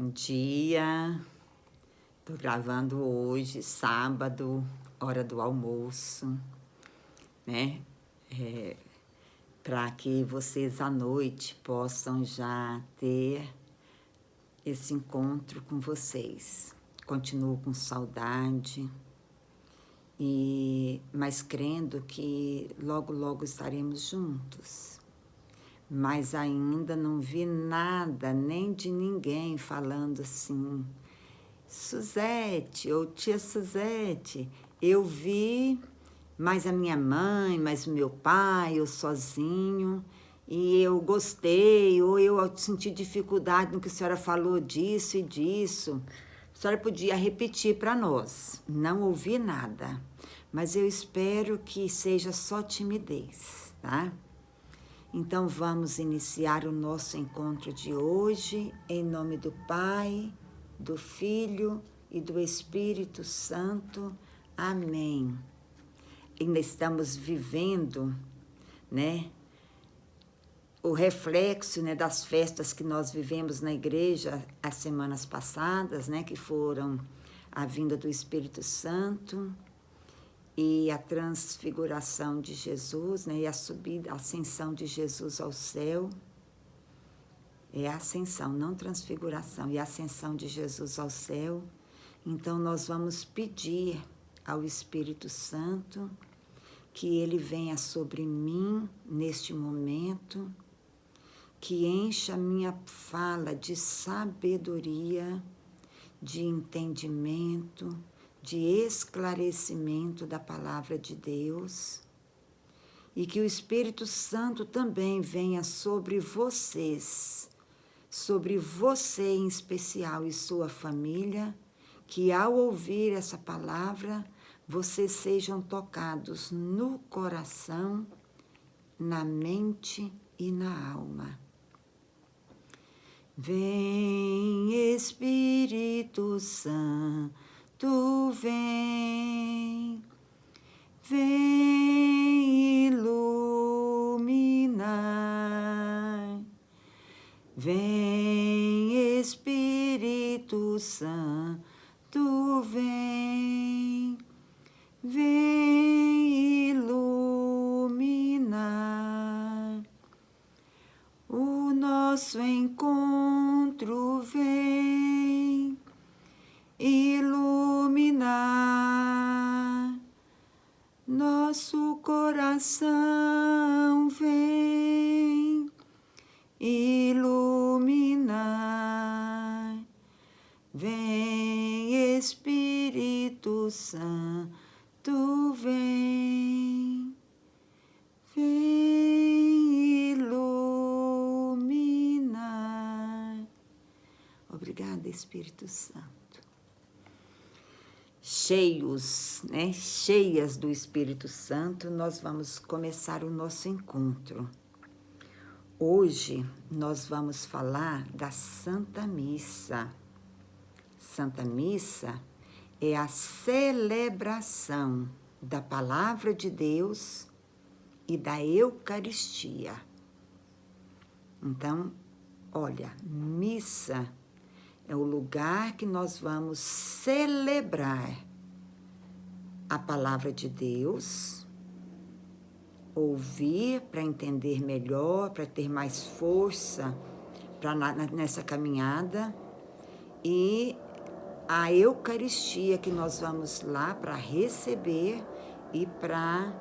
Bom dia, tô gravando hoje, sábado, hora do almoço, né? Para que vocês à noite possam já ter esse encontro com vocês. Continuo com saudade, mas crendo que logo, logo estaremos juntos. Mas ainda não vi nada, nem de ninguém falando assim, Suzete ou tia Suzete. Eu vi, mas a minha mãe, mas o meu pai, eu sozinho, e eu gostei, ou eu senti dificuldade no que a senhora falou disso e disso. A senhora podia repetir para nós. Não ouvi nada, mas eu espero que seja só timidez, tá? Então, vamos iniciar o nosso encontro de hoje, em nome do Pai, do Filho e do Espírito Santo. Amém. Ainda estamos vivendo, né, o reflexo, né, das festas que nós vivemos na igreja as semanas passadas, né, que foram a vinda do Espírito Santo e a transfiguração de Jesus, né, e a subida, a ascensão de Jesus ao céu. É a ascensão, não transfiguração, e a ascensão de Jesus ao céu. Então, nós vamos pedir ao Espírito Santo que ele venha sobre mim neste momento, que encha a minha fala de sabedoria, de entendimento, de esclarecimento da palavra de Deus, e que o Espírito Santo também venha sobre vocês, sobre você em especial e sua família, que ao ouvir essa palavra, vocês sejam tocados no coração, na mente e na alma. Vem, Espírito Santo, vem iluminar. Vem, Espírito Santo, vem iluminar. O nosso encontro vem iluminar. Nosso coração vem iluminar. Vem, Espírito Santo, vem iluminar. Obrigada, Espírito Santo. Cheios, né? Cheias do Espírito Santo, nós vamos começar o nosso encontro. Hoje nós vamos falar da Santa Missa. Santa Missa é a celebração da Palavra de Deus e da Eucaristia. Então, olha, missa é o lugar que nós vamos celebrar a Palavra de Deus, ouvir para entender melhor, para ter mais força nessa caminhada, e a Eucaristia que nós vamos lá para receber e para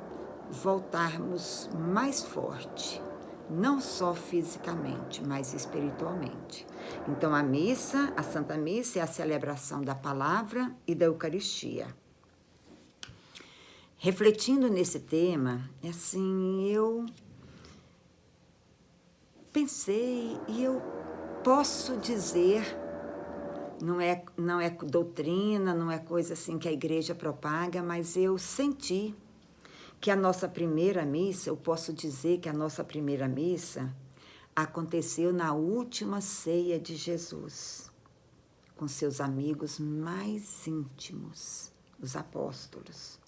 voltarmos mais forte, não só fisicamente, mas espiritualmente. Então, a missa, a Santa Missa, é a celebração da palavra e da Eucaristia. Refletindo nesse tema, assim, eu pensei e eu posso dizer, não é doutrina, não é coisa assim que a igreja propaga, mas eu senti que a nossa primeira missa, eu posso dizer que a nossa primeira missa aconteceu na última ceia de Jesus, com seus amigos mais íntimos, os apóstolos.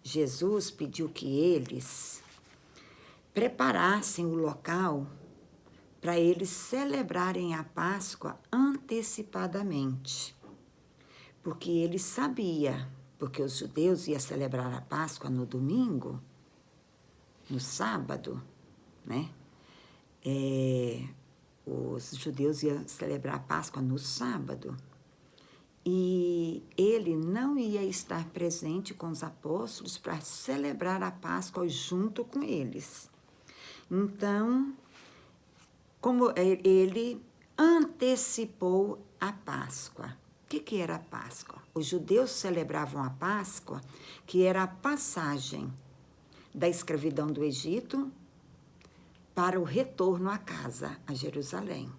Jesus pediu que eles preparassem o local para eles celebrarem a Páscoa antecipadamente, porque ele sabia, porque os judeus iam celebrar a Páscoa no domingo, no sábado, né? Os judeus iam celebrar a Páscoa no sábado, e ele não ia estar presente com os apóstolos para celebrar a Páscoa junto com eles. Então, como ele antecipou a Páscoa. O que era a Páscoa? Os judeus celebravam a Páscoa, que era a passagem da escravidão do Egito para o retorno à casa, a Jerusalém.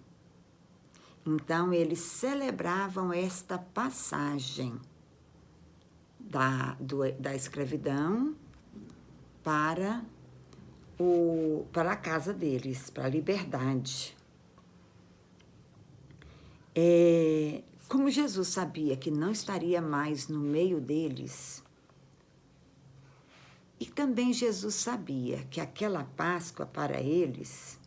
Então, eles celebravam esta passagem da escravidão para a casa deles, para a liberdade. Como Jesus sabia que não estaria mais no meio deles, e também Jesus sabia que aquela Páscoa para eles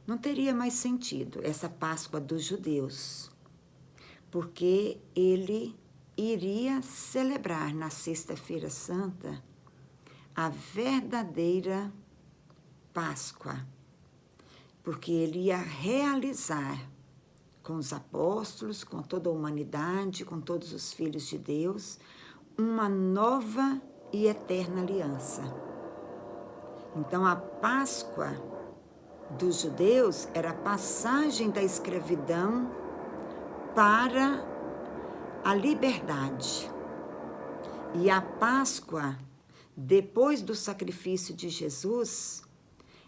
não teria mais sentido, essa Páscoa dos judeus, porque ele iria celebrar na Sexta-feira Santa a verdadeira Páscoa, porque ele ia realizar com os apóstolos, com toda a humanidade, com todos os filhos de Deus, uma nova e eterna aliança. Então, a Páscoa dos judeus era a passagem da escravidão para a liberdade. E a Páscoa, depois do sacrifício de Jesus,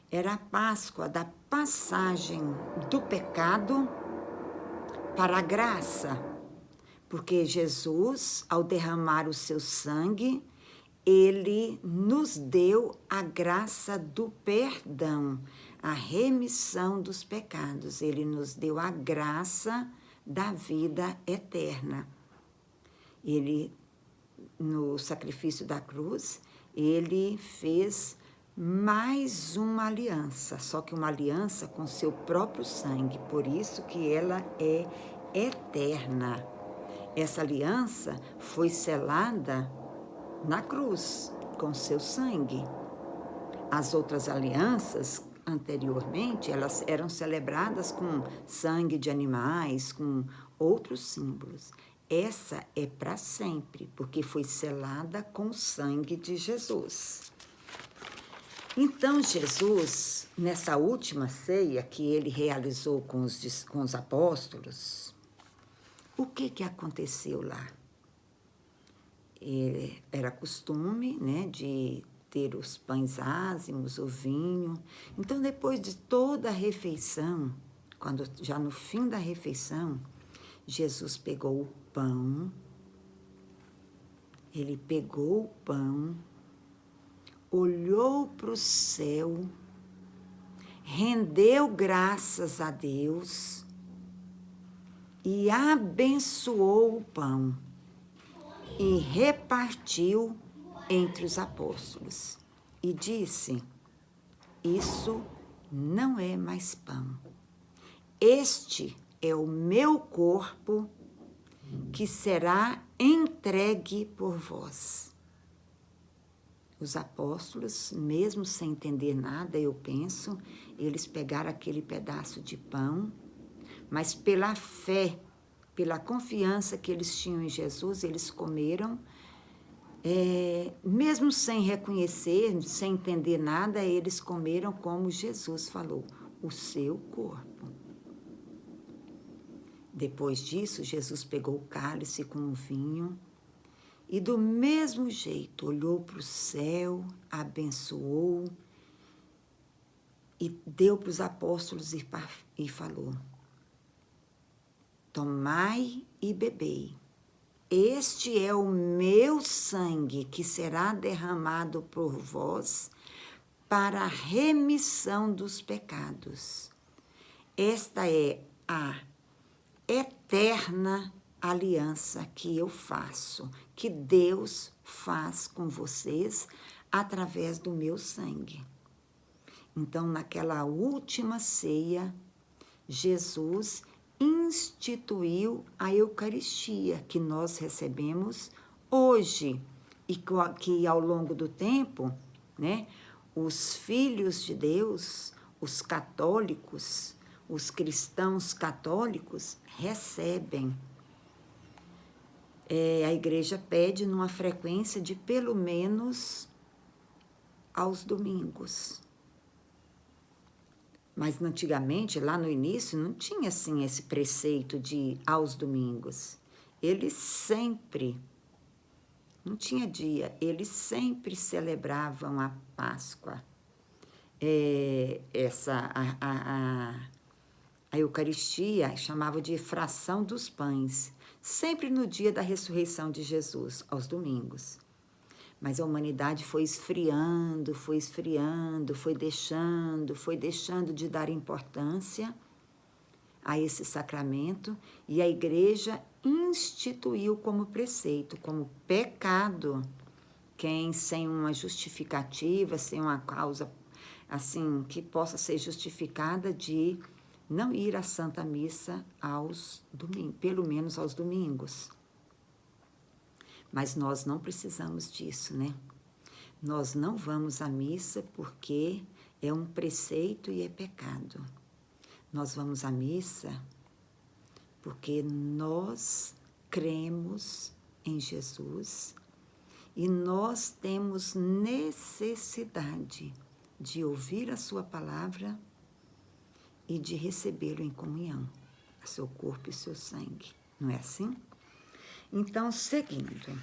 era a Páscoa da passagem do pecado para a graça, porque Jesus, ao derramar o seu sangue, ele nos deu a graça do perdão, a remissão dos pecados. Ele nos deu a graça da vida eterna. Ele, no sacrifício da cruz, ele fez mais uma aliança, só que uma aliança com seu próprio sangue, por isso que ela é eterna. Essa aliança foi selada na cruz, com seu sangue. As outras alianças, anteriormente, elas eram celebradas com sangue de animais, com outros símbolos. Essa é para sempre, porque foi selada com o sangue de Jesus. Então, Jesus, nessa última ceia que ele realizou com os apóstolos, o que aconteceu lá? Era costume, né, de ter os pães ázimos, o vinho. Então, depois de toda a refeição, quando já no fim da refeição, Jesus pegou o pão, ele pegou o pão, olhou para o céu, rendeu graças a Deus e abençoou o pão e repartiu entre os apóstolos e disse: isso não é mais pão, este é o meu corpo que será entregue por vós. Os apóstolos, mesmo sem entender nada, eu penso, eles pegaram aquele pedaço de pão, mas pela fé, pela confiança que eles tinham em Jesus, eles comeram, mesmo sem reconhecer, sem entender nada, eles comeram como Jesus falou, o seu corpo. Depois disso, Jesus pegou o cálice com o vinho e do mesmo jeito olhou para o céu, abençoou e deu para os apóstolos e falou: tomai e bebei. Este é o meu sangue que será derramado por vós para a remissão dos pecados. Esta é a eterna aliança que eu faço, que Deus faz com vocês através do meu sangue. Então, naquela última ceia, Jesus instituiu a Eucaristia, que nós recebemos hoje, e que ao longo do tempo, né, os filhos de Deus, os católicos, os cristãos católicos recebem. A igreja pede numa frequência de pelo menos aos domingos. Mas antigamente, lá no início, não tinha assim esse preceito de aos domingos. Eles sempre, não tinha dia, eles sempre celebravam a Páscoa. A Eucaristia chamava de fração dos pães, sempre no dia da ressurreição de Jesus, aos domingos. Mas a humanidade foi esfriando, foi deixando de dar importância a esse sacramento, e a igreja instituiu como preceito, como pecado, quem sem uma justificativa, sem uma causa assim que possa ser justificada, de não ir à Santa Missa aos domingos, pelo menos aos domingos. Mas nós não precisamos disso, né? Nós não vamos à missa porque é um preceito e é pecado. Nós vamos à missa porque nós cremos em Jesus e nós temos necessidade de ouvir a sua palavra e de recebê-lo em comunhão, a seu corpo e seu sangue. Não é assim? Então, seguindo.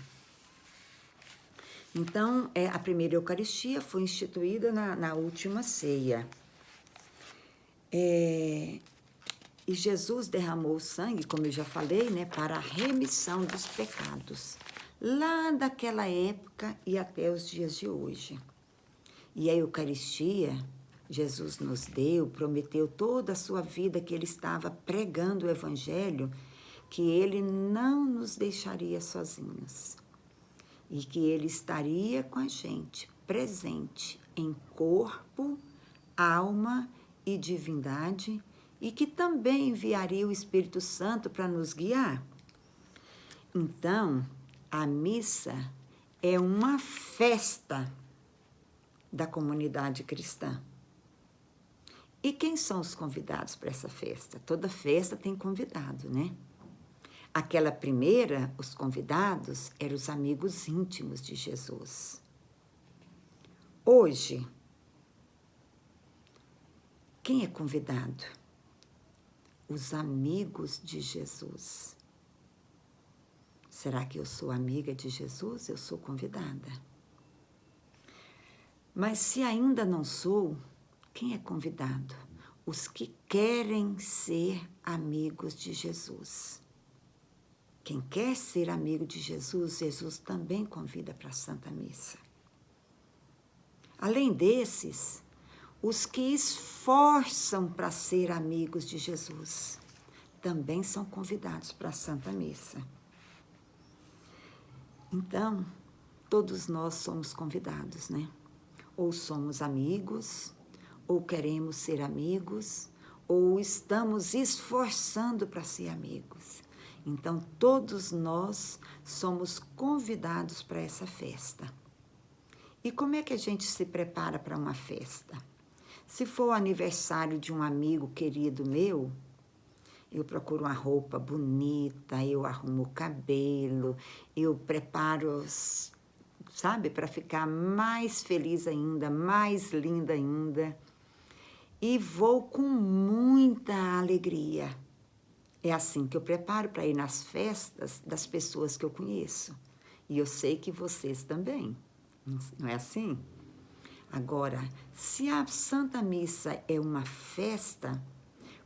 Então, a primeira Eucaristia foi instituída na última ceia. E Jesus derramou o sangue, como eu já falei, né, para a remissão dos pecados, lá daquela época e até os dias de hoje. E a Eucaristia, Jesus nos deu, prometeu toda a sua vida que ele estava pregando o Evangelho, que ele não nos deixaria sozinhos e que ele estaria com a gente, presente em corpo, alma e divindade, e que também enviaria o Espírito Santo para nos guiar. Então, a missa é uma festa da comunidade cristã. E quem são os convidados para essa festa? Toda festa tem convidado, né? Aquela primeira, os convidados eram os amigos íntimos de Jesus. Hoje, quem é convidado? Os amigos de Jesus. Será que eu sou amiga de Jesus? Eu sou convidada. Mas se ainda não sou, quem é convidado? Os que querem ser amigos de Jesus. Quem quer ser amigo de Jesus, Jesus também convida para a Santa Missa. Além desses, os que esforçam para ser amigos de Jesus também são convidados para a Santa Missa. Então, todos nós somos convidados, né? Ou somos amigos, ou queremos ser amigos, ou estamos esforçando para ser amigos. Então, todos nós somos convidados para essa festa. E como é que a gente se prepara para uma festa? Se for o aniversário de um amigo querido meu, eu procuro uma roupa bonita, eu arrumo o cabelo, eu preparo, sabe, para ficar mais feliz ainda, mais linda ainda. E vou com muita alegria. É assim que eu preparo para ir nas festas das pessoas que eu conheço. E eu sei que vocês também. Não é assim? Agora, se a Santa Missa é uma festa,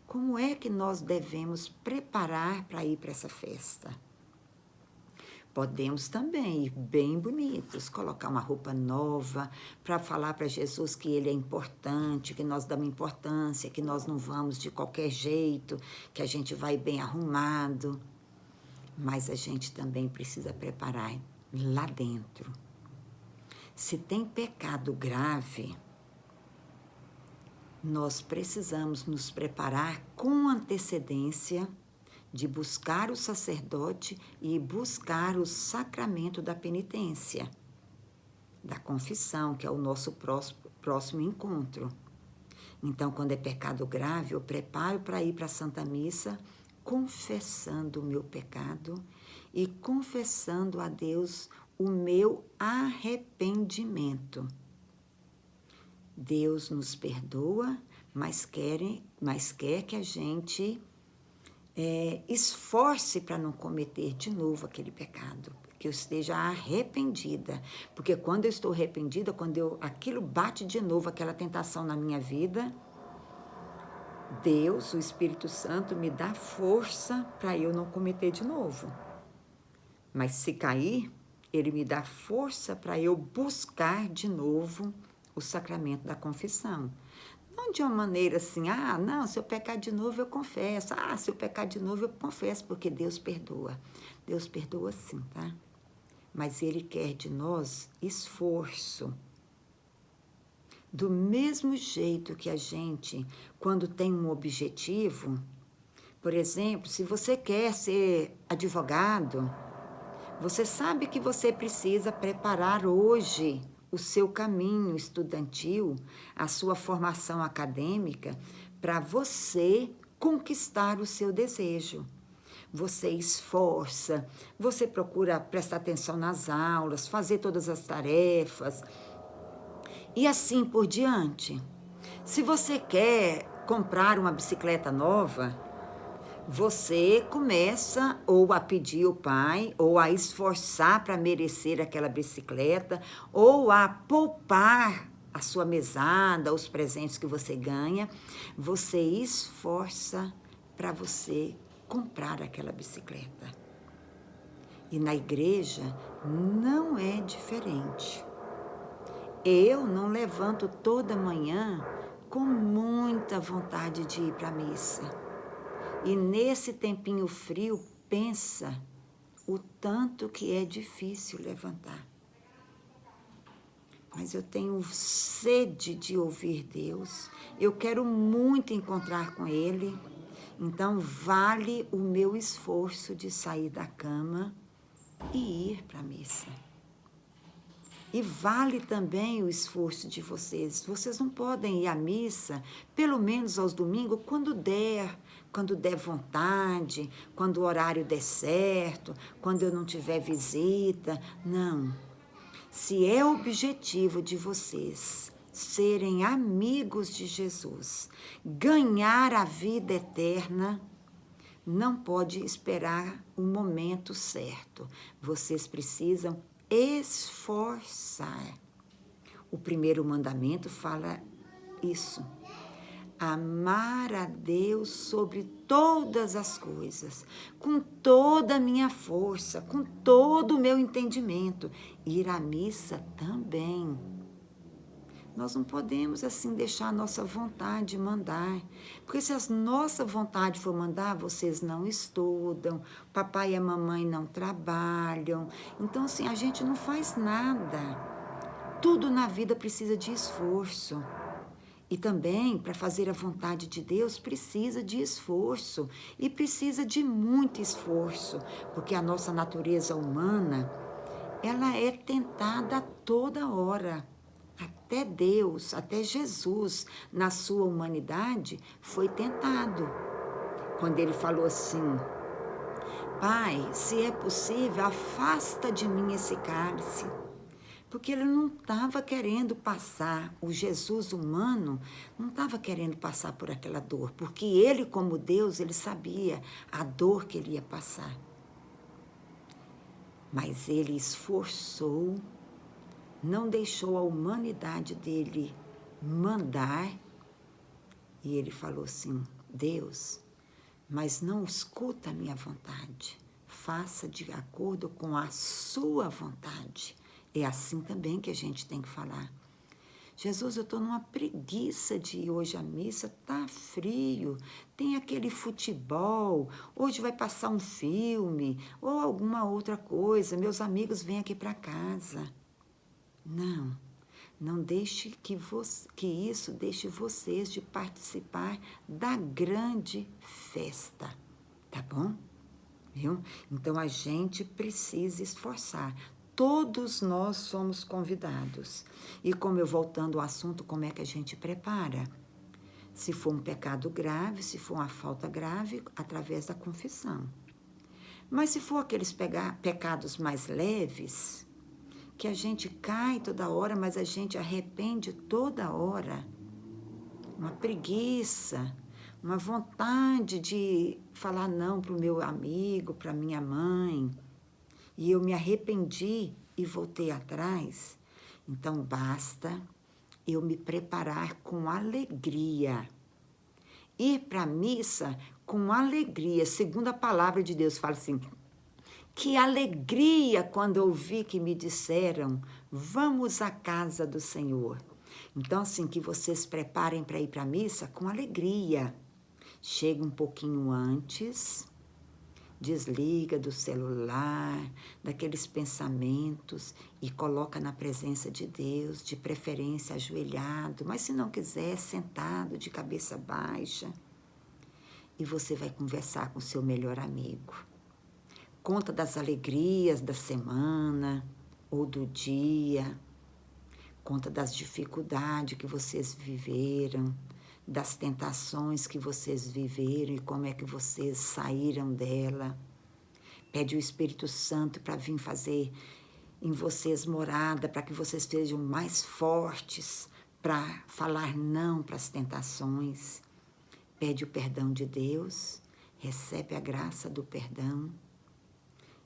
como é que nós devemos preparar para ir para essa festa? Podemos também ir bem bonitos, colocar uma roupa nova para falar para Jesus que ele é importante, que nós damos importância, que nós não vamos de qualquer jeito, que a gente vai bem arrumado. Mas a gente também precisa preparar lá dentro. Se tem pecado grave, nós precisamos nos preparar com antecedência de buscar o sacerdote e buscar o sacramento da penitência, da confissão, que é o nosso próximo encontro. Então, quando é pecado grave, eu preparo para ir para a Santa Missa, confessando o meu pecado e confessando a Deus o meu arrependimento. Deus nos perdoa, mas quer que a gente esforce para não cometer de novo aquele pecado, que eu esteja arrependida, porque quando eu estou arrependida, quando aquilo bate de novo, aquela tentação na minha vida, Deus, o Espírito Santo, me dá força para eu não cometer de novo. Mas se cair, Ele me dá força para eu buscar de novo o sacramento da confissão. Não de uma maneira assim, não, se eu pecar de novo eu confesso. Se eu pecar de novo eu confesso, porque Deus perdoa. Deus perdoa sim, tá? Mas Ele quer de nós esforço. Do mesmo jeito que a gente, quando tem um objetivo, por exemplo, se você quer ser advogado, você sabe que você precisa preparar hoje o seu caminho estudantil, a sua formação acadêmica, para você conquistar o seu desejo. Você esforça, você procura prestar atenção nas aulas, fazer todas as tarefas e assim por diante. Se você quer comprar uma bicicleta nova, você começa ou a pedir ao pai, ou a esforçar para merecer aquela bicicleta, ou a poupar a sua mesada, os presentes que você ganha. Você esforça para você comprar aquela bicicleta. E na igreja não é diferente. Eu não levanto toda manhã com muita vontade de ir para a missa. E nesse tempinho frio, pensa o tanto que é difícil levantar. Mas eu tenho sede de ouvir Deus, eu quero muito encontrar com Ele, então vale o meu esforço de sair da cama e ir para a missa. E vale também o esforço de vocês. Vocês não podem ir à missa, pelo menos aos domingos, quando der vontade, quando o horário der certo, quando eu não tiver visita. Não. Se é objetivo de vocês serem amigos de Jesus, ganhar a vida eterna, não pode esperar o momento certo. Vocês precisam esforçar. O primeiro mandamento fala isso. Amar a Deus sobre todas as coisas, com toda a minha força, com todo o meu entendimento. Ir à missa também. Nós não podemos assim deixar a nossa vontade mandar, porque se a nossa vontade for mandar, vocês não estudam, papai e a mamãe não trabalham, então assim, a gente não faz nada. Tudo na vida precisa de esforço. E também, para fazer a vontade de Deus, precisa de esforço, e precisa de muito esforço, porque a nossa natureza humana, ela é tentada a toda hora. Até Deus, até Jesus, na sua humanidade, foi tentado. Quando ele falou assim, Pai, se é possível, afasta de mim esse cálice. Porque ele não estava querendo passar, o Jesus humano não estava querendo passar por aquela dor, porque ele, como Deus, ele sabia a dor que ele ia passar. Mas ele esforçou, não deixou a humanidade dele mandar, e ele falou assim, Deus, mas não escuta a minha vontade, faça de acordo com a sua vontade. É assim também que a gente tem que falar. Jesus, eu estou numa preguiça de ir hoje à missa, tá frio, tem aquele futebol, hoje vai passar um filme, ou alguma outra coisa, meus amigos vêm aqui para casa. Não deixe que isso deixe vocês de participar da grande festa. tá bom? Viu? Então, a gente precisa esforçar. Todos nós somos convidados. E como eu voltando ao assunto, como é que a gente prepara? Se for um pecado grave, se for uma falta grave, através da confissão. Mas se for aqueles pecados mais leves, que a gente cai toda hora, mas a gente arrepende toda hora, uma preguiça, uma vontade de falar não para o meu amigo, para minha mãe, e eu me arrependi e voltei atrás, então basta eu me preparar com alegria. Ir para a missa com alegria, segundo a palavra de Deus, fala assim, que alegria quando eu ouvi que me disseram, vamos à casa do Senhor. Então, assim, que vocês preparem para ir para a missa com alegria. Chega um pouquinho antes, desliga do celular, daqueles pensamentos e coloca na presença de Deus, de preferência ajoelhado, mas se não quiser, sentado, de cabeça baixa. E você vai conversar com seu melhor amigo. Conta das alegrias da semana ou do dia. Conta das dificuldades que vocês viveram, das tentações que vocês viveram e como é que vocês saíram dela. Pede o Espírito Santo para vir fazer em vocês morada, para que vocês sejam mais fortes para falar não para as tentações. Pede o perdão de Deus, recebe a graça do perdão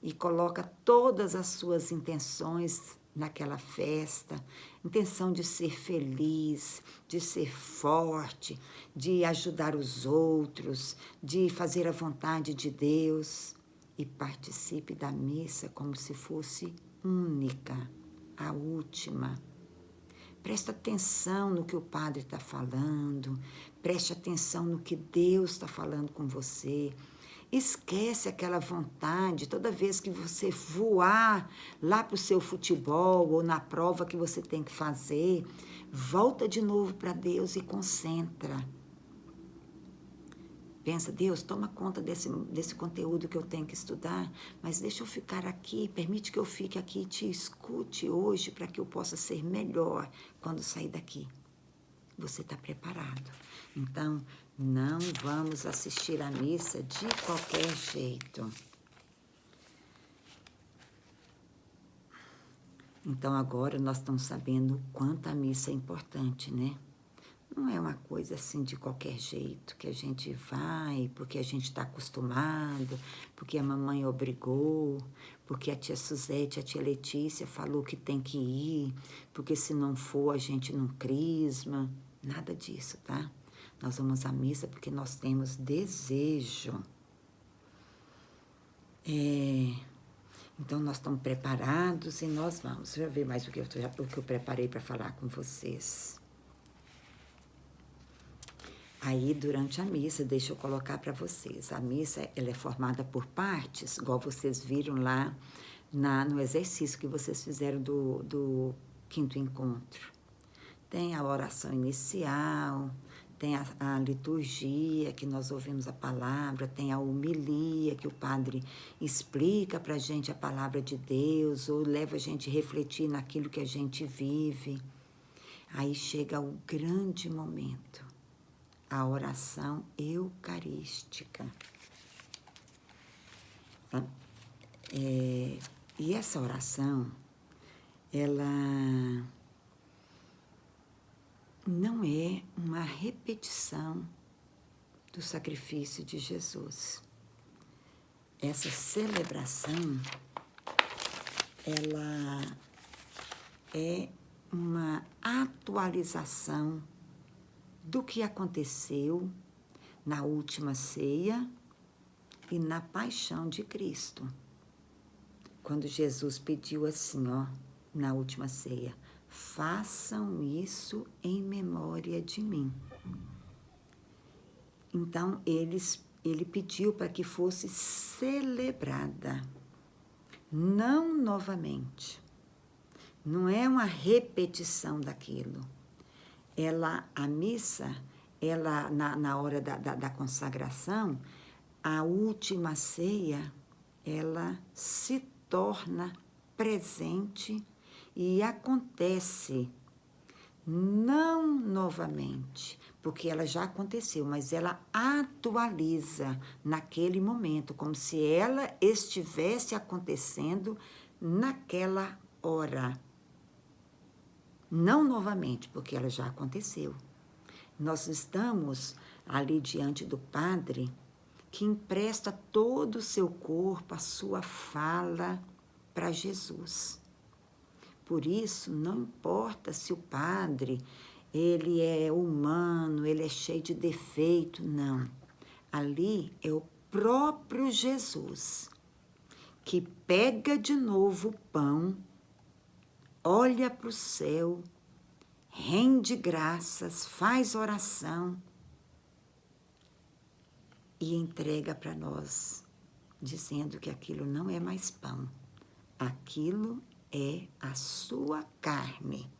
e coloca todas as suas intenções naquela festa, intenção de ser feliz, de ser forte, de ajudar os outros, de fazer a vontade de Deus e participe da missa como se fosse única, a última. Preste atenção no que o padre está falando, preste atenção no que Deus está falando com você. Esquece aquela vontade, toda vez que você voar lá para o seu futebol ou na prova que você tem que fazer, volta de novo para Deus e concentra. Pensa, Deus, toma conta desse conteúdo que eu tenho que estudar, mas deixa eu ficar aqui, permite que eu fique aqui e te escute hoje para que eu possa ser melhor quando sair daqui. Você está preparado. Então, não vamos assistir à missa de qualquer jeito. Então, agora nós estamos sabendo o quanto a missa é importante, né? Não é uma coisa assim de qualquer jeito, que a gente vai porque a gente está acostumado, porque a mamãe obrigou, porque a tia Suzete, a tia Letícia falou que tem que ir, porque se não for a gente não crisma. Nada disso, tá? Nós vamos à missa porque nós temos desejo. Então, nós estamos preparados e nós vamos. Deixa eu ver mais o que eu preparei para falar com vocês. Aí, durante a missa, deixa eu colocar para vocês. A missa, ela é formada por partes, igual vocês viram lá no exercício que vocês fizeram do quinto encontro. Tem a oração inicial, tem a liturgia, que nós ouvimos a palavra, tem a homilia, que o padre explica para a gente a palavra de Deus, ou leva a gente a refletir naquilo que a gente vive. Aí chega o grande momento, a oração eucarística. E essa oração, ela não é uma repetição do sacrifício de Jesus. Essa celebração, ela é uma atualização do que aconteceu na última ceia e na paixão de Cristo. Quando Jesus pediu assim, na última ceia, façam isso em memória de mim. Então, ele pediu para que fosse celebrada, não novamente. Não é uma repetição daquilo. A missa, na hora da consagração, a última ceia, ela se torna presente e acontece não novamente, porque ela já aconteceu, mas ela atualiza naquele momento, como se ela estivesse acontecendo naquela hora. Não novamente, porque ela já aconteceu. Nós estamos ali diante do Padre, que empresta todo o seu corpo, a sua fala para Jesus. Por isso, não importa se o Padre, ele é humano, ele é cheio de defeito, não. Ali é o próprio Jesus, que pega de novo o pão, olha para o céu, rende graças, faz oração e entrega para nós, dizendo que aquilo não é mais pão, aquilo é a sua carne,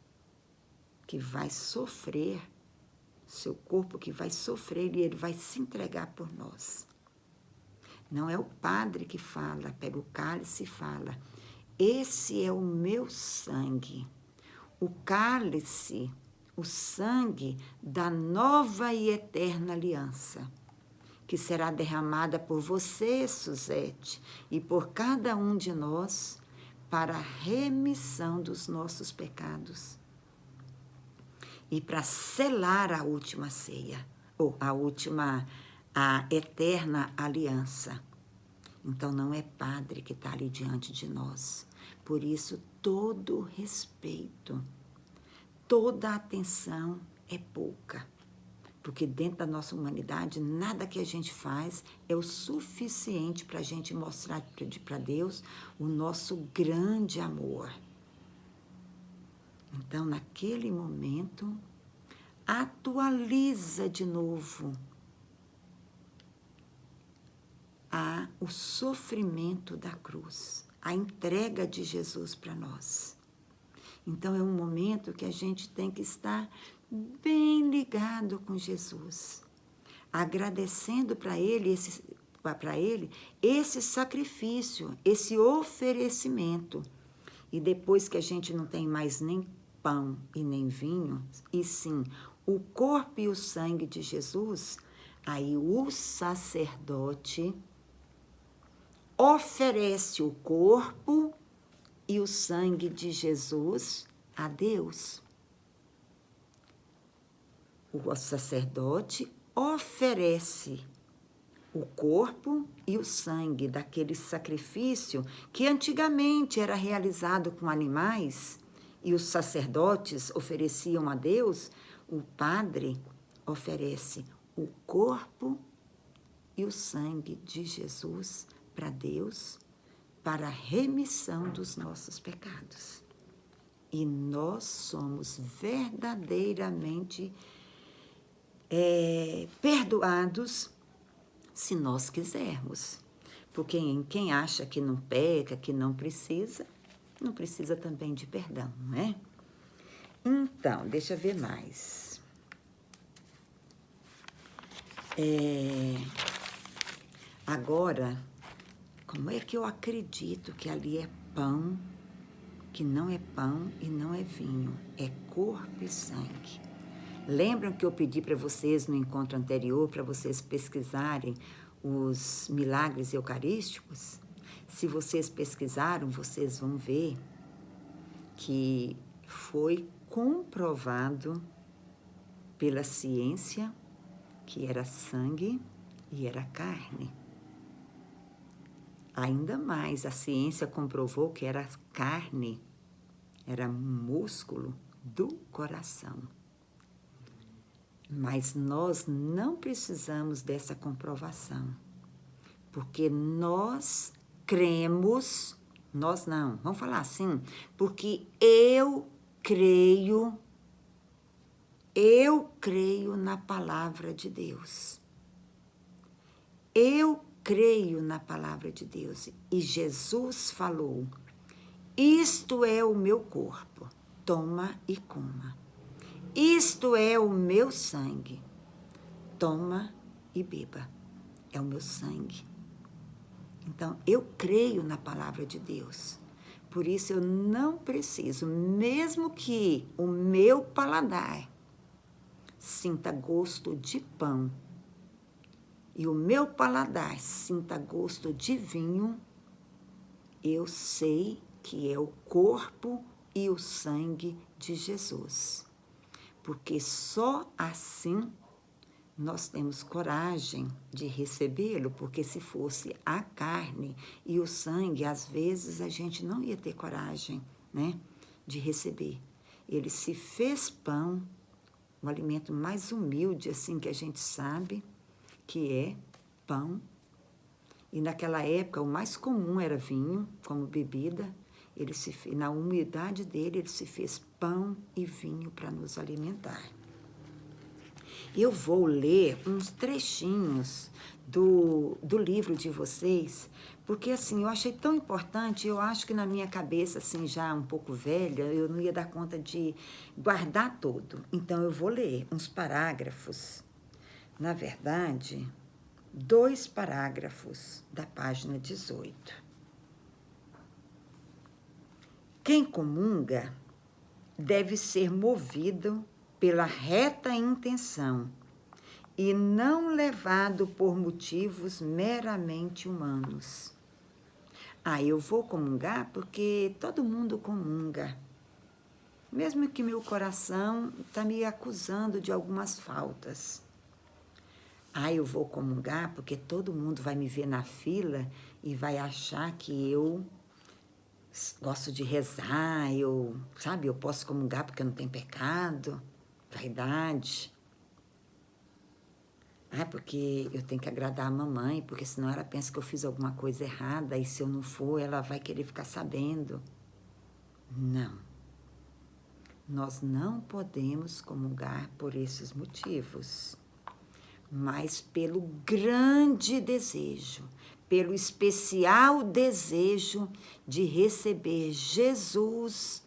que vai sofrer, seu corpo que vai sofrer e ele vai se entregar por nós. Não é o Padre que fala, pega o cálice e fala, esse é o meu sangue. O cálice, o sangue da nova e eterna aliança, que será derramada por você, Suzete, e por cada um de nós, para a remissão dos nossos pecados. E para selar a última ceia, ou a eterna aliança. Então, não é Padre que está ali diante de nós. Por isso, todo respeito, toda atenção é pouca. Porque dentro da nossa humanidade, nada que a gente faz é o suficiente para a gente mostrar para Deus o nosso grande amor. Então, naquele momento, atualiza de novo o sofrimento da cruz, a entrega de Jesus para nós. Então, é um momento que a gente tem que estar bem ligado com Jesus, agradecendo para ele esse sacrifício, esse oferecimento. E depois que a gente não tem mais nem pão e nem vinho, e sim o corpo e o sangue de Jesus, aí o sacerdote oferece o corpo e o sangue de Jesus a Deus. O sacerdote oferece o corpo e o sangue daquele sacrifício que antigamente era realizado com animais e os sacerdotes ofereciam a Deus. O Padre oferece o corpo e o sangue de Jesus para Deus, para a remissão dos nossos pecados. E nós somos verdadeiramente perdoados se nós quisermos. Porque quem acha que não peca, que não precisa também de perdão, não é? Então, deixa eu ver mais. Agora, como é que eu acredito que ali é pão, que não é pão e não é vinho, é corpo e sangue? Lembram que eu pedi para vocês no encontro anterior, para vocês pesquisarem os milagres eucarísticos? Se vocês pesquisaram, vocês vão ver que foi comprovado pela ciência que era sangue e era carne. Ainda mais, a ciência comprovou que era carne, era músculo do coração. Mas nós não precisamos dessa comprovação, porque nós cremos, nós não, vamos falar assim, porque eu creio na palavra de Deus. Eu creio na palavra de Deus. E Jesus falou, isto é o meu corpo, toma e coma. Isto é o meu sangue, toma e beba. é o meu sangue. Então, eu creio na palavra de Deus. Por isso, eu não preciso, mesmo que o meu paladar sinta gosto de pão e o meu paladar sinta gosto de vinho, eu sei que é o corpo e o sangue de Jesus. Porque só assim nós temos coragem de recebê-lo, porque se fosse a carne e o sangue, às vezes a gente não ia ter coragem, né, de receber. Ele se fez pão, o alimento mais humilde assim que a gente sabe, que é pão. E naquela época o mais comum era vinho como bebida. Na humildade dele, ele se fez pão e vinho para nos alimentar. Eu vou ler uns trechinhos do livro de vocês, porque assim, eu achei tão importante, eu acho que na minha cabeça, assim, já um pouco velha, eu não ia dar conta de guardar tudo. Então, eu vou ler uns parágrafos, na verdade, 2 parágrafos da página 18. Quem comunga deve ser movido pela reta intenção e não levado por motivos meramente humanos. Eu vou comungar porque todo mundo comunga, mesmo que meu coração está me acusando de algumas faltas. Eu vou comungar porque todo mundo vai me ver na fila e vai achar que eu gosto de rezar, eu posso comungar porque eu não tenho pecado. Vaidade. Porque eu tenho que agradar a mamãe, porque senão ela pensa que eu fiz alguma coisa errada, e se eu não for, ela vai querer ficar sabendo. Não. Nós não podemos comungar por esses motivos, mas pelo grande desejo, pelo especial desejo de receber Jesus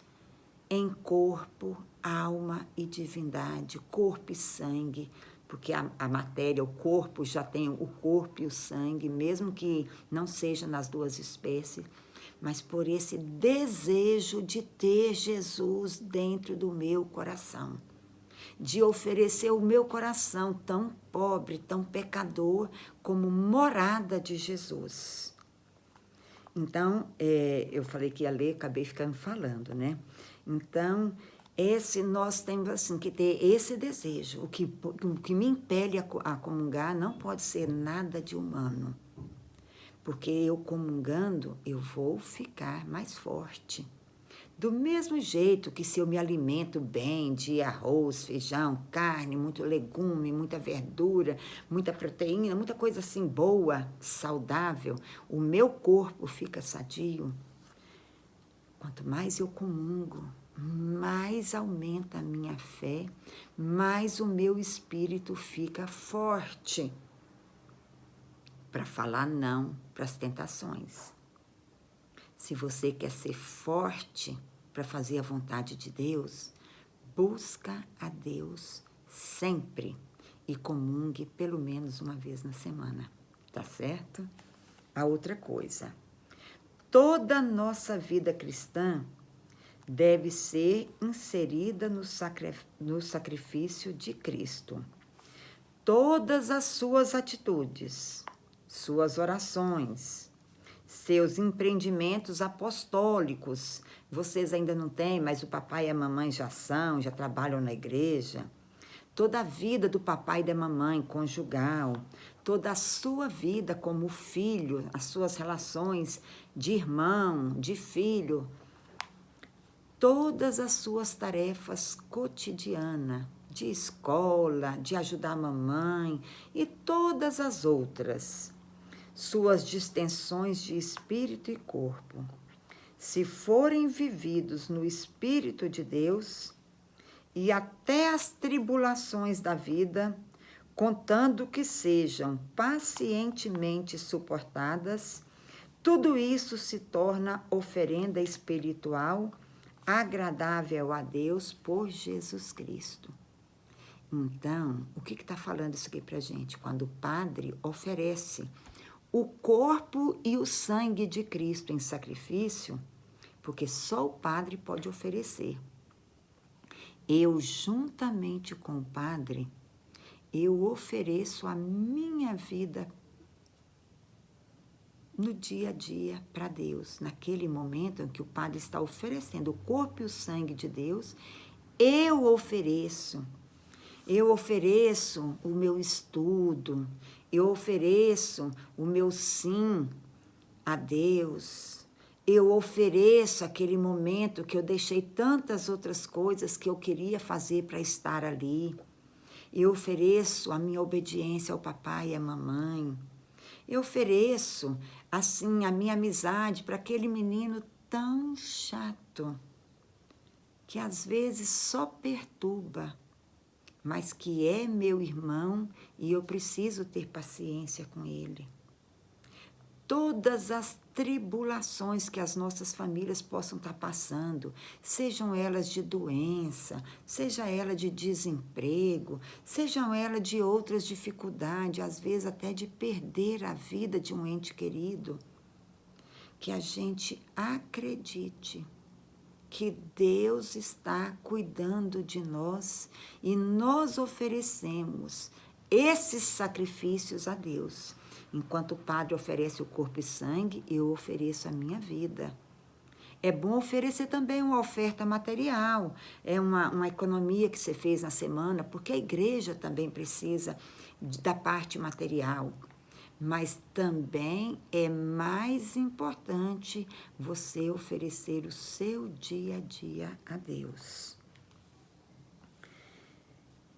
em corpo, alma e divindade, corpo e sangue, porque a matéria, o corpo, já tem o corpo e o sangue, mesmo que não seja nas 2 espécies, mas por esse desejo de ter Jesus dentro do meu coração, de oferecer o meu coração tão pobre, tão pecador, como morada de Jesus. Então, eu falei que ia ler, acabei ficando falando, né? Então, nós temos assim, que ter esse desejo. O que me impele a comungar não pode ser nada de humano. Porque eu comungando, eu vou ficar mais forte. Do mesmo jeito que se eu me alimento bem de arroz, feijão, carne, muito legume, muita verdura, muita proteína, muita coisa assim boa, saudável, o meu corpo fica sadio. Quanto mais eu comungo, mais aumenta a minha fé, mais o meu espírito fica forte para falar não para as tentações. Se você quer ser forte para fazer a vontade de Deus, busca a Deus sempre e comungue pelo menos uma vez na semana, tá certo? A outra coisa, toda nossa vida cristã deve ser inserida no sacrifício de Cristo. Todas as suas atitudes, suas orações, seus empreendimentos apostólicos, vocês ainda não têm, mas o papai e a mamãe já trabalham na igreja. Toda a vida do papai e da mamãe conjugal, toda a sua vida como filho, as suas relações de irmão, de filho, todas as suas tarefas cotidianas, de escola, de ajudar a mamãe e todas as outras, suas distensões de espírito e corpo, se forem vividos no Espírito de Deus, e até as tribulações da vida, contando que sejam pacientemente suportadas, tudo isso se torna oferenda espiritual agradável a Deus por Jesus Cristo. Então, o que está falando isso aqui para a gente? Quando o padre oferece o corpo e o sangue de Cristo em sacrifício, porque só o padre pode oferecer. Eu, juntamente com o padre, eu ofereço a minha vida no dia a dia para Deus. Naquele momento em que o padre está oferecendo o corpo e o sangue de Deus, eu ofereço o meu estudo, eu ofereço o meu sim a Deus, eu ofereço aquele momento que eu deixei tantas outras coisas que eu queria fazer para estar ali. Eu ofereço a minha obediência ao papai e à mamãe. Eu ofereço, assim, a minha amizade para aquele menino tão chato, que às vezes só perturba, mas que é meu irmão e eu preciso ter paciência com ele. Todas as tribulações que as nossas famílias possam estar passando, sejam elas de doença, seja ela de desemprego, sejam elas de outras dificuldades, às vezes até de perder a vida de um ente querido, que a gente acredite que Deus está cuidando de nós e nós oferecemos esses sacrifícios a Deus. Enquanto o padre oferece o corpo e sangue, eu ofereço a minha vida. É bom oferecer também uma oferta material, é uma economia que você fez na semana, porque a igreja também precisa da parte material. Mas também é mais importante você oferecer o seu dia a dia a Deus.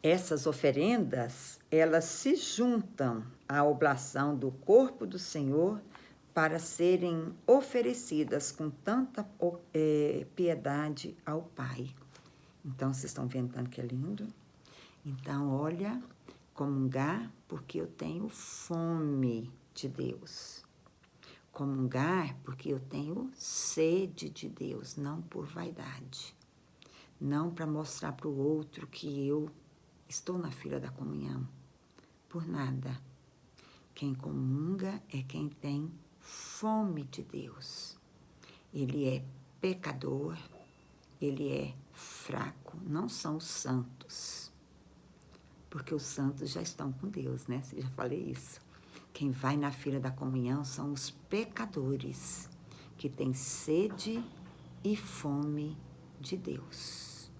Essas oferendas, elas se juntam à oblação do corpo do Senhor para serem oferecidas com tanta piedade ao Pai. Então, vocês estão vendo tanto que é lindo? Então, olha, comungar porque eu tenho fome de Deus. Comungar porque eu tenho sede de Deus, não por vaidade. Não para mostrar para o outro que eu estou na fila da comunhão. Por nada. Quem comunga é quem tem fome de Deus. Ele é pecador, ele é fraco, não são os santos. Porque os santos já estão com Deus, né? Eu já falei isso. Quem vai na fila da comunhão são os pecadores, que têm sede e fome de Deus.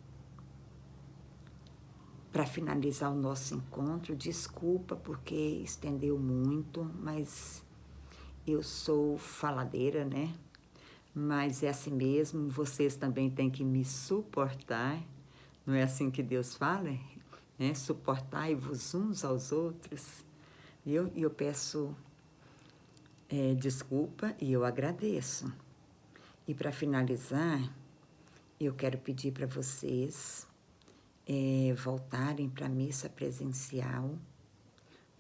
Para finalizar o nosso encontro, desculpa porque estendeu muito, mas eu sou faladeira, né? Mas é assim mesmo, vocês também têm que me suportar. Não é assim que Deus fala? Né? Suportai-vos uns aos outros. E eu peço desculpa e eu agradeço. E para finalizar, eu quero pedir para vocês voltarem para a missa presencial,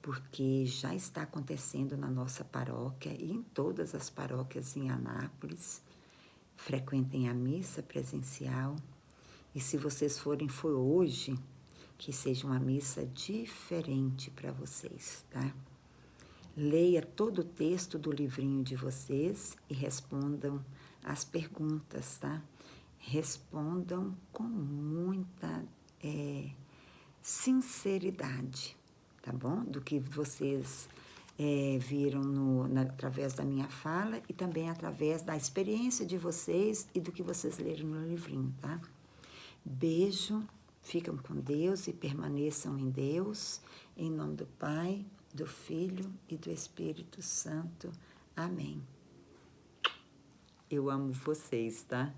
porque já está acontecendo na nossa paróquia e em todas as paróquias em Anápolis. Frequentem a missa presencial e se vocês forem, for hoje, que seja uma missa diferente para vocês, tá? Leia todo o texto do livrinho de vocês e respondam as perguntas, tá? Respondam com muita sinceridade, tá bom? Do que vocês viram através da minha fala e também através da experiência de vocês e do que vocês leram no livrinho, tá? Beijo, ficam com Deus e permaneçam em Deus, em nome do Pai, do Filho e do Espírito Santo. Amém. Eu amo vocês, tá?